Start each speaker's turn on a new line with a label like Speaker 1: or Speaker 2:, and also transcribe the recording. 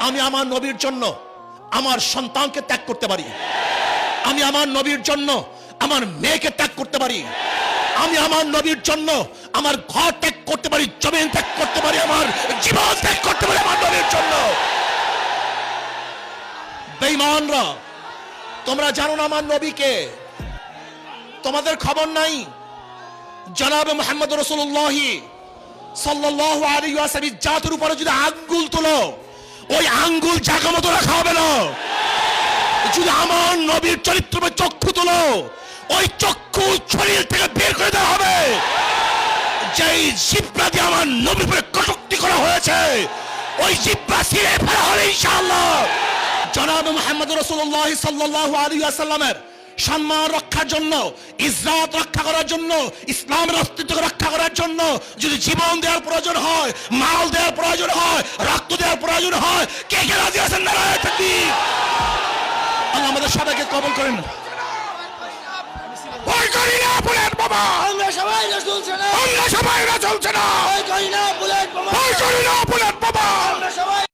Speaker 1: আমি আমার নবীর জন্য আমার সন্তানকে ত্যাগ করতে পারি, আমি আমার নবীর জন্য আমার মেয়েকে ত্যাগ করতে পারি, আমি আমার নবীর জন্য আমার ঘর ত্যাগ করতে পারি, জমিন ত্যাগ করতে পারি, আমার জীবন ত্যাগ করতে পারি আমার নবীর জন্য। বেঈমানরা, তোমরা জানো না আমার নবীকে? তোমাদের খবর নাই? জনাবে মুহাম্মদ রাসূলুল্লাহ সাল্লাল্লাহু আলাইহি ওয়াসাল্লাম জাতের উপরে যদি আঙ্গুল তোলো, ওই আঙ্গুল জায়গা মতো রাখা হবে না। যদি আমার নবীর চরিত্রে চক্ষু তোলো, ওই চক্ষু শরীর থেকে বের করে দেওয়া হবে। যেই জিহ্বা দিয়ে আমার নবীর উপরে কটূক্তি করা হয়েছে, ওই জিহ্বা ছিঁড়ে ফেলা হবে ইনশাআল্লাহ। জনাবে মুহাম্মদ রাসূলুল্লাহ সাল্লাল্লাহু আলাইহি ওয়াসাল্লামের সম্মান রক্ষার জন্য, ইজ্জত রক্ষা করার জন্য, ইসলামের অস্তিত্ব রক্ষা করার জন্য যদি জীবন দেওয়ার প্রয়োজন হয়, মাল দেওয়ার প্রয়োজন হয়, রক্ত দেওয়ার প্রয়োজন হয়, কে কে রাজি আছেন? নারায়ে তাকবীর। আল্লাহ আমাদের সবাইকে কবুল করেন। ভয় করি না বুলেট বাবা,
Speaker 2: আমরা সবাই রাসূল ছিলাম,
Speaker 1: আমরা সবাই রাসূল ছিলাম।
Speaker 2: ভয় করি না বুলেট বাবা,
Speaker 1: ভয় করি না বুলেট বাবা।